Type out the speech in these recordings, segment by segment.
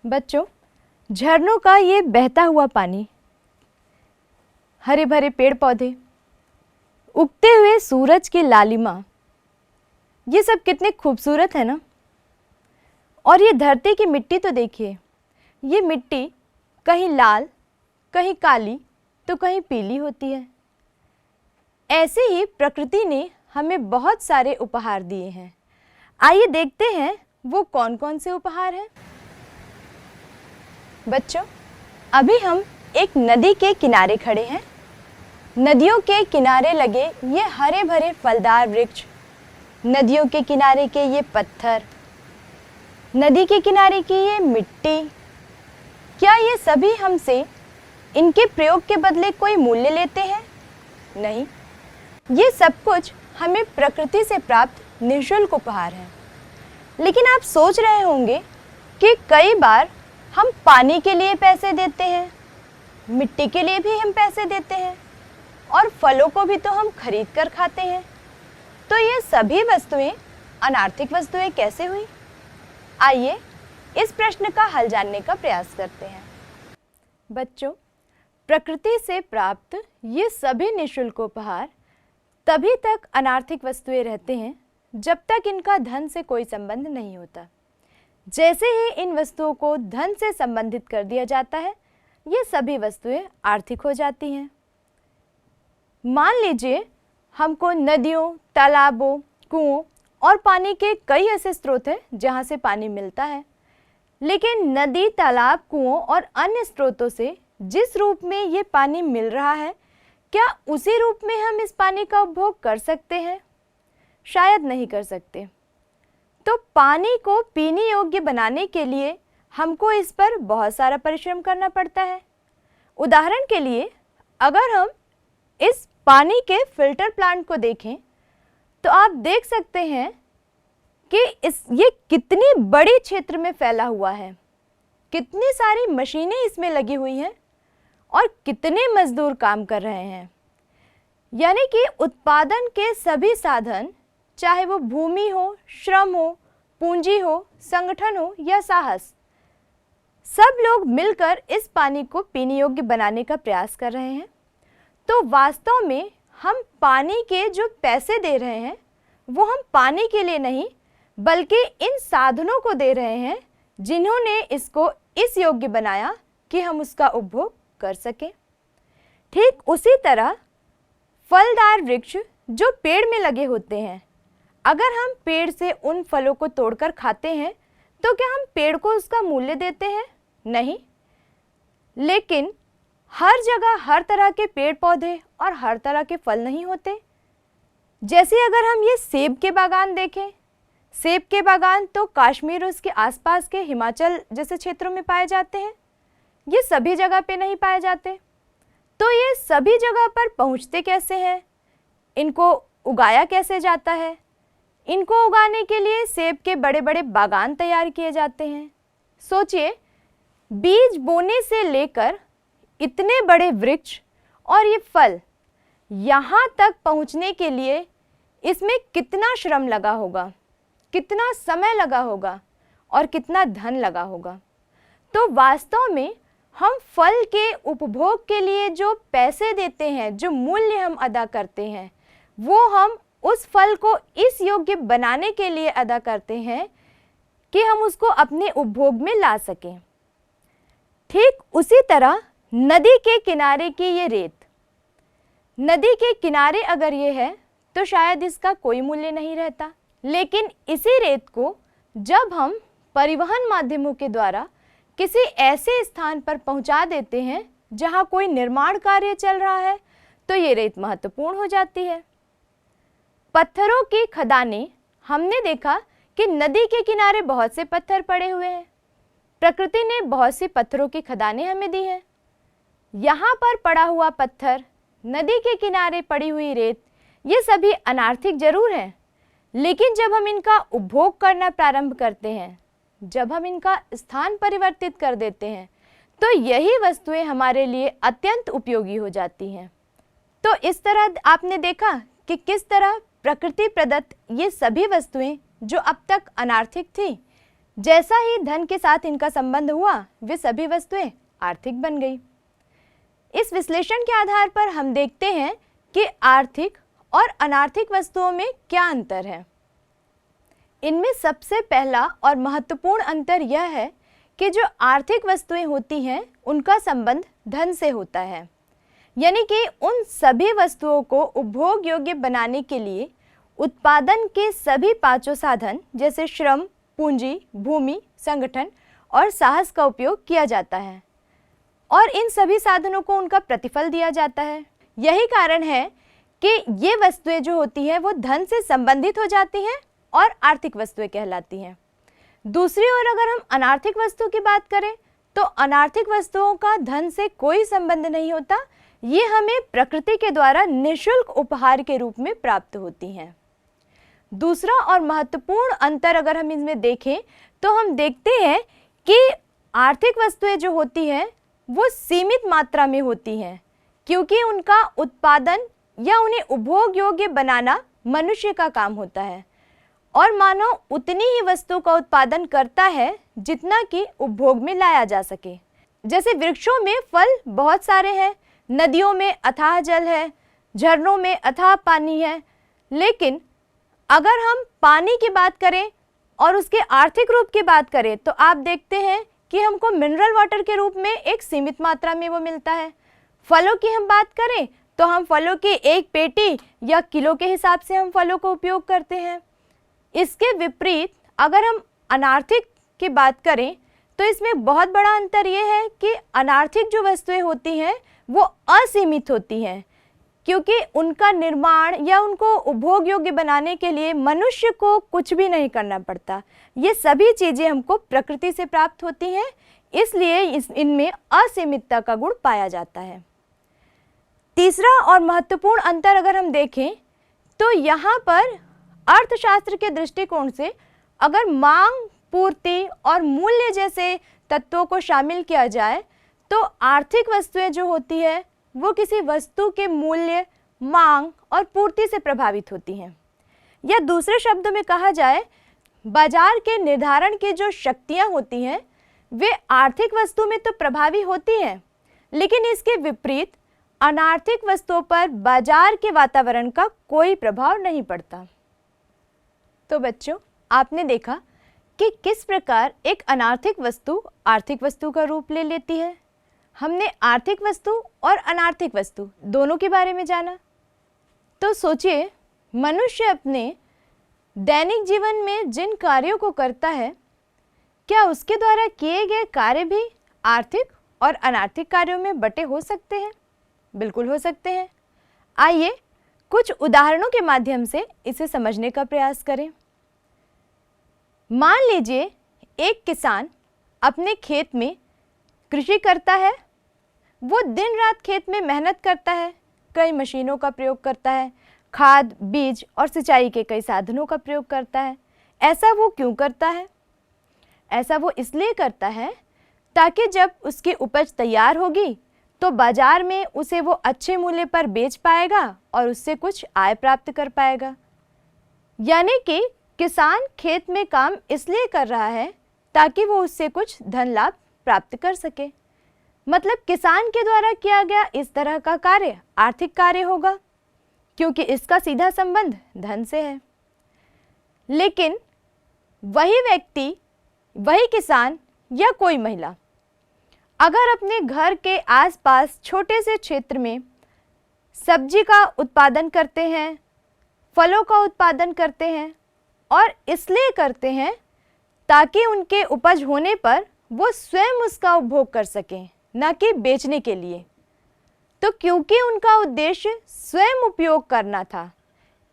बच्चों, झरनों का ये बहता हुआ पानी, हरे भरे पेड़ पौधे, उगते हुए सूरज की लालिमा, ये सब कितने खूबसूरत है ना। और ये धरती की मिट्टी तो देखिए, ये मिट्टी कहीं लाल, कहीं काली तो कहीं पीली होती है। ऐसे ही प्रकृति ने हमें बहुत सारे उपहार दिए हैं। आइए देखते हैं वो कौन कौन से उपहार हैं। बच्चों, अभी हम एक नदी के किनारे खड़े हैं। नदियों के किनारे लगे ये हरे भरे फलदार वृक्ष, नदियों के किनारे के ये पत्थर, नदी के किनारे की ये मिट्टी, क्या ये सभी हमसे इनके प्रयोग के बदले कोई मूल्य लेते हैं? नहीं, ये सब कुछ हमें प्रकृति से प्राप्त निःशुल्क उपहार है। लेकिन आप सोच रहे होंगे कि कई बार हम पानी के लिए पैसे देते हैं, मिट्टी के लिए भी हम पैसे देते हैं और फलों को भी तो हम खरीद कर खाते हैं। तो ये सभी वस्तुएं अनार्थिक वस्तुएं कैसे हुई? आइए इस प्रश्न का हल जानने का प्रयास करते हैं। बच्चों, प्रकृति से प्राप्त ये सभी निःशुल्क उपहार तभी तक अनार्थिक वस्तुएं रहते हैं जब तक इनका धन से कोई संबंध नहीं होता। जैसे ही इन वस्तुओं को धन से संबंधित कर दिया जाता है, ये सभी वस्तुएं आर्थिक हो जाती हैं। मान लीजिए हमको नदियों, तालाबों, कुओं और पानी के कई ऐसे स्रोत हैं जहाँ से पानी मिलता है, लेकिन नदी, तालाब, कुओं और अन्य स्रोतों से जिस रूप में ये पानी मिल रहा है, क्या उसी रूप में हम इस पानी का उपभोग कर सकते हैं? शायद नहीं कर सकते। तो पानी को पीने योग्य बनाने के लिए हमको इस पर बहुत सारा परिश्रम करना पड़ता है। उदाहरण के लिए, अगर हम इस पानी के फिल्टर प्लांट को देखें तो आप देख सकते हैं कि ये कितनी बड़ी क्षेत्र में फैला हुआ है, कितनी सारी मशीनें इसमें लगी हुई हैं और कितने मजदूर काम कर रहे हैं। यानी कि उत्पादन के सभी साधन, चाहे वो भूमि हो, श्रम हो, पूंजी हो, संगठन हो या साहस, सब लोग मिलकर इस पानी को पीने योग्य बनाने का प्रयास कर रहे हैं। तो वास्तव में हम पानी के जो पैसे दे रहे हैं वो हम पानी के लिए नहीं, बल्कि इन साधनों को दे रहे हैं जिन्होंने इसको इस योग्य बनाया कि हम उसका उपभोग कर सकें। ठीक उसी तरह फलदार वृक्ष जो पेड़ में लगे होते हैं, अगर हम पेड़ से उन फलों को तोड़कर खाते हैं तो क्या हम पेड़ को उसका मूल्य देते हैं? नहीं। लेकिन हर जगह हर तरह के पेड़ पौधे और हर तरह के फल नहीं होते। जैसे अगर हम ये सेब के बागान देखें, सेब के बागान तो कश्मीर और उसके आसपास के हिमाचल जैसे क्षेत्रों में पाए जाते हैं, ये सभी जगह पे नहीं पाए जाते। तो ये सभी जगह पर पहुंचते कैसे हैं? इनको उगाया कैसे जाता है? इनको उगाने के लिए सेब के बड़े बड़े बागान तैयार किए जाते हैं। सोचिए, बीज बोने से लेकर इतने बड़े वृक्ष और ये फल यहाँ तक पहुँचने के लिए इसमें कितना श्रम लगा होगा, कितना समय लगा होगा और कितना धन लगा होगा। तो वास्तव में हम फल के उपभोग के लिए जो पैसे देते हैं, जो मूल्य हम अदा करते हैं, वो हम उस फल को इस योग्य बनाने के लिए अदा करते हैं कि हम उसको अपने उपभोग में ला सकें। ठीक उसी तरह नदी के किनारे की ये रेत, नदी के किनारे अगर ये है तो शायद इसका कोई मूल्य नहीं रहता, लेकिन इसी रेत को जब हम परिवहन माध्यमों के द्वारा किसी ऐसे स्थान पर पहुंचा देते हैं जहां कोई निर्माण कार्य चल रहा है, तो ये रेत महत्वपूर्ण हो जाती है। पत्थरों की खदानें, हमने देखा कि नदी के किनारे बहुत से पत्थर पड़े हुए हैं। प्रकृति ने बहुत सी पत्थरों की खदानें हमें दी हैं। यहाँ पर पड़ा हुआ पत्थर, नदी के किनारे पड़ी हुई रेत, ये सभी अनार्थिक जरूर हैं, लेकिन जब हम इनका उपभोग करना प्रारंभ करते हैं, जब हम इनका स्थान परिवर्तित कर देते हैं, तो यही वस्तुएं हमारे लिए अत्यंत उपयोगी हो जाती हैं। तो इस तरह आपने देखा कि किस तरह प्रकृति प्रदत्त ये सभी वस्तुएं जो अब तक अनार्थिक थी, जैसा ही धन के साथ इनका संबंध हुआ, वे सभी वस्तुएं आर्थिक बन गई। इस विश्लेषण के आधार पर हम देखते हैं कि आर्थिक और अनार्थिक वस्तुओं में क्या अंतर है। इनमें सबसे पहला और महत्वपूर्ण अंतर यह है कि जो आर्थिक वस्तुएं होती हैं उनका संबंध धन से होता है, यानी कि उन सभी वस्तुओं को उपभोग योग्य बनाने के लिए उत्पादन के सभी पांचों साधन जैसे श्रम, पूंजी, भूमि, संगठन और साहस का उपयोग किया जाता है और इन सभी साधनों को उनका प्रतिफल दिया जाता है। यही कारण है कि ये वस्तुएं जो होती हैं वो धन से संबंधित हो जाती हैं और आर्थिक वस्तुएं कहलाती हैं। दूसरी ओर अगर हम अनार्थिक वस्तु की बात करें तो अनार्थिक वस्तुओं का धन से कोई संबंध नहीं होता, ये हमें प्रकृति के द्वारा निःशुल्क उपहार के रूप में प्राप्त होती हैं। दूसरा और महत्वपूर्ण अंतर अगर हम इसमें देखें तो हम देखते हैं कि आर्थिक वस्तुएं जो होती हैं वो सीमित मात्रा में होती हैं, क्योंकि उनका उत्पादन या उन्हें उपभोग योग्य बनाना मनुष्य का काम होता है और मानव उतनी ही वस्तु का उत्पादन करता है जितना कि उपभोग में लाया जा सके। जैसे वृक्षों में फल बहुत सारे हैं, नदियों में अथाह जल है, झरनों में अथाह पानी है, लेकिन अगर हम पानी की बात करें और उसके आर्थिक रूप की बात करें तो आप देखते हैं कि हमको मिनरल वाटर के रूप में एक सीमित मात्रा में वो मिलता है। फलों की हम बात करें तो हम फलों की एक पेटी या किलो के हिसाब से हम फलों का उपयोग करते हैं। इसके विपरीत अगर हम अनार्थिक की बात करें तो इसमें बहुत बड़ा अंतर ये है कि अनार्थिक जो वस्तुएं होती हैं वो असीमित होती हैं, क्योंकि उनका निर्माण या उनको उपभोग योग्य बनाने के लिए मनुष्य को कुछ भी नहीं करना पड़ता। ये सभी चीज़ें हमको प्रकृति से प्राप्त होती हैं, इसलिए इनमें असीमितता का गुण पाया जाता है। तीसरा और महत्वपूर्ण अंतर अगर हम देखें तो यहाँ पर अर्थशास्त्र के दृष्टिकोण से अगर मांग, पूर्ति और मूल्य जैसे तत्वों को शामिल किया जाए तो आर्थिक वस्तुएं जो होती है वो किसी वस्तु के मूल्य, मांग और पूर्ति से प्रभावित होती हैं। या दूसरे शब्दों में कहा जाए, बाजार के निर्धारण की जो शक्तियां होती हैं वे आर्थिक वस्तु में तो प्रभावी होती हैं, लेकिन इसके विपरीत अनार्थिक वस्तुओं पर बाजार के वातावरण का कोई प्रभाव नहीं पड़ता। तो बच्चों, आपने देखा कि किस प्रकार एक अनार्थिक वस्तु आर्थिक वस्तु का रूप ले लेती है। हमने आर्थिक वस्तु और अनार्थिक वस्तु दोनों के बारे में जाना। तो सोचिए, मनुष्य अपने दैनिक जीवन में जिन कार्यों को करता है, क्या उसके द्वारा किए गए कार्य भी आर्थिक और अनार्थिक कार्यों में बटे हो सकते हैं? बिल्कुल हो सकते हैं। आइए कुछ उदाहरणों के माध्यम से इसे समझने का प्रयास करें। मान लीजिए एक किसान अपने खेत में कृषि करता है। वो दिन रात खेत में मेहनत करता है, कई मशीनों का प्रयोग करता है, खाद, बीज और सिंचाई के कई साधनों का प्रयोग करता है। ऐसा वो क्यों करता है? ऐसा वो इसलिए करता है ताकि जब उसकी उपज तैयार होगी तो बाजार में उसे वो अच्छे मूल्य पर बेच पाएगा और उससे कुछ आय प्राप्त कर पाएगा। यानी कि किसान खेत में काम इसलिए कर रहा है ताकि वो उससे कुछ धन लाभ प्राप्त कर सके। मतलब किसान के द्वारा किया गया इस तरह का कार्य आर्थिक कार्य होगा, क्योंकि इसका सीधा संबंध धन से है। लेकिन वही व्यक्ति, वही किसान या कोई महिला अगर अपने घर के आसपास छोटे से क्षेत्र में सब्जी का उत्पादन करते हैं, फलों का उत्पादन करते हैं और इसलिए करते हैं ताकि उनके उपज होने पर वो स्वयं उसका उपभोग कर सकें, न कि बेचने के लिए, तो क्योंकि उनका उद्देश्य स्वयं उपयोग करना था,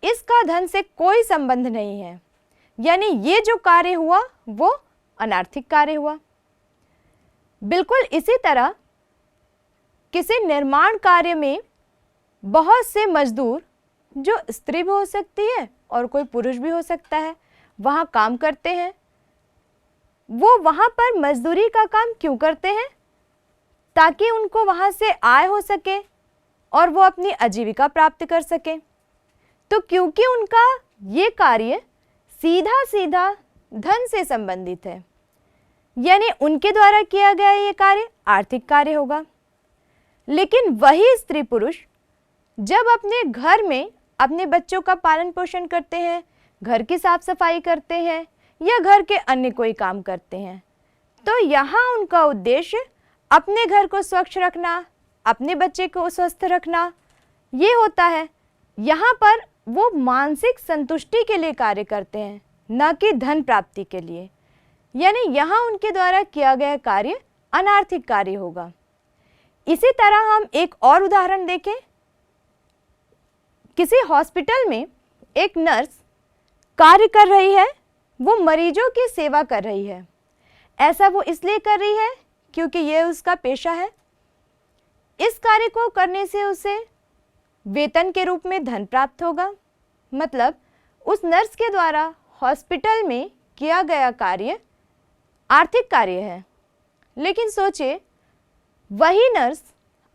इसका धन से कोई संबंध नहीं है। यानी ये जो कार्य हुआ वो अनार्थिक कार्य हुआ। बिल्कुल इसी तरह किसी निर्माण कार्य में बहुत से मजदूर, जो स्त्री भी हो सकती है और कोई पुरुष भी हो सकता है, वहाँ काम करते हैं। वो वहाँ पर मजदूरी का काम क्यों करते हैं? ताकि उनको वहाँ से आय हो सके और वो अपनी आजीविका प्राप्त कर सके। तो क्योंकि उनका ये कार्य सीधा सीधा धन से संबंधित है, यानी उनके द्वारा किया गया ये कार्य आर्थिक कार्य होगा। लेकिन वही स्त्री पुरुष जब अपने घर में अपने बच्चों का पालन पोषण करते हैं, घर की साफ सफाई करते हैं या घर के अन्य कोई काम करते हैं, तो यहाँ उनका उद्देश्य अपने घर को स्वच्छ रखना, अपने बच्चे को स्वस्थ रखना ये होता है। यहाँ पर वो मानसिक संतुष्टि के लिए कार्य करते हैं, न कि धन प्राप्ति के लिए। यानी यहाँ उनके द्वारा किया गया कार्य अनार्थिक कार्य होगा। इसी तरह हम एक और उदाहरण देखें। किसी हॉस्पिटल में एक नर्स कार्य कर रही है, वो मरीजों की सेवा कर रही है। ऐसा वो इसलिए कर रही है क्योंकि ये उसका पेशा है। इस कार्य को करने से उसे वेतन के रूप में धन प्राप्त होगा। मतलब उस नर्स के द्वारा हॉस्पिटल में किया गया कार्य आर्थिक कार्य है। लेकिन सोचिए, वही नर्स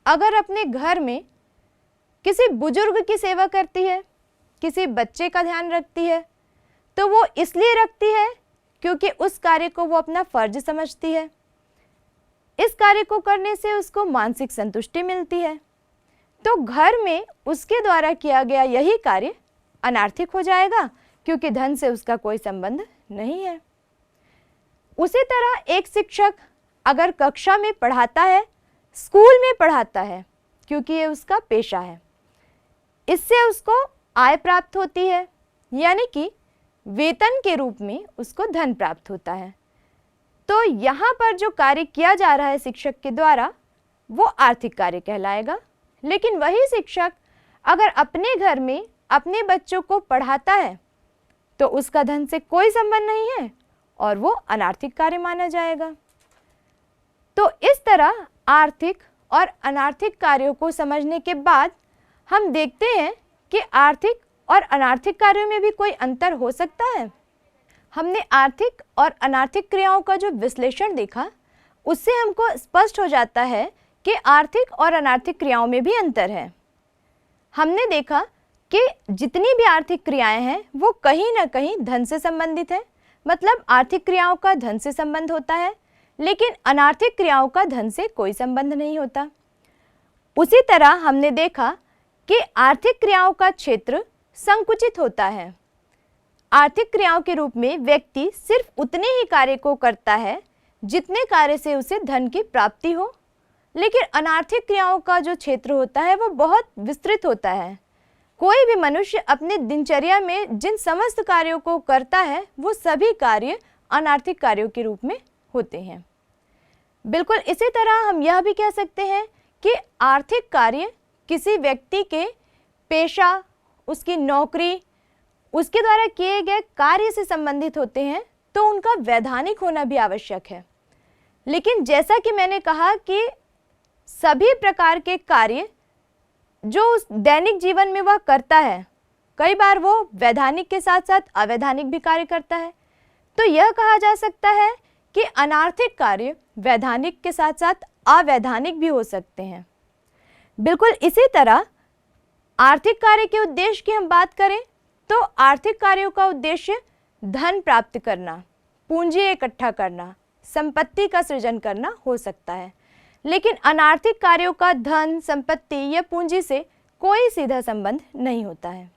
अगर अपने घर में किसी बुजुर्ग की सेवा करती है, किसी बच्चे का ध्यान रखती है, तो वो इसलिए रखती है क्योंकि उस कार्य को वो अपना फर्ज समझती है। इस कार्य को करने से उसको मानसिक संतुष्टि मिलती है। तो घर में उसके द्वारा किया गया यही कार्य अनार्थिक हो जाएगा क्योंकि धन से उसका कोई संबंध नहीं है। उसी तरह एक शिक्षक अगर कक्षा में पढ़ाता है, स्कूल में पढ़ाता है, क्योंकि ये उसका पेशा है, इससे उसको आय प्राप्त होती है, यानी कि वेतन के रूप में उसको धन प्राप्त होता है। तो यहाँ पर जो कार्य किया जा रहा है शिक्षक के द्वारा वो आर्थिक कार्य कहलाएगा। लेकिन वही शिक्षक अगर अपने घर में अपने बच्चों को पढ़ाता है तो उसका धन से कोई संबंध नहीं है और वो अनार्थिक कार्य माना जाएगा। तो इस तरह आर्थिक और अनार्थिक कार्यों को समझने के बाद हम देखते हैं कि आर्थिक और अनार्थिक कार्यों में भी कोई अंतर हो सकता है। हमने आर्थिक और अनार्थिक क्रियाओं का जो विश्लेषण देखा, उससे हमको स्पष्ट हो जाता है कि आर्थिक और अनार्थिक क्रियाओं में भी अंतर है। हमने देखा कि जितनी भी आर्थिक क्रियाएं हैं वो कहीं ना कहीं धन से संबंधित है। मतलब आर्थिक क्रियाओं का धन से संबंध होता है, लेकिन अनार्थिक क्रियाओं का धन से कोई संबंध नहीं होता। उसी तरह हमने देखा कि आर्थिक क्रियाओं का क्षेत्र संकुचित होता है। आर्थिक क्रियाओं के रूप में व्यक्ति सिर्फ उतने ही कार्य को करता है जितने कार्य से उसे धन की प्राप्ति हो। लेकिन अनार्थिक क्रियाओं का जो क्षेत्र होता है वो बहुत विस्तृत होता है। कोई भी मनुष्य अपने दिनचर्या में जिन समस्त कार्यों को करता है वो सभी कार्य अनार्थिक कार्यों के रूप में होते हैं। बिल्कुल इसी तरह हम यह भी कह सकते हैं कि आर्थिक कार्य किसी व्यक्ति के पेशा, उसकी नौकरी, उसके द्वारा किए गए कार्य से संबंधित होते हैं, तो उनका वैधानिक होना भी आवश्यक है। लेकिन जैसा कि मैंने कहा कि सभी प्रकार के कार्य जो उस दैनिक जीवन में वह करता है, कई बार वो वैधानिक के साथ साथ अवैधानिक भी कार्य करता है। तो यह कहा जा सकता है कि अनार्थिक कार्य वैधानिक के साथ साथ अवैधानिक भी हो सकते हैं। बिल्कुल इसी तरह आर्थिक कार्य के उद्देश्य की हम बात करें तो आर्थिक कार्यों का उद्देश्य धन प्राप्त करना, पूंजी इकट्ठा करना, संपत्ति का सृजन करना हो सकता है। लेकिन अनार्थिक कार्यों का धन, संपत्ति या पूंजी से कोई सीधा संबंध नहीं होता है।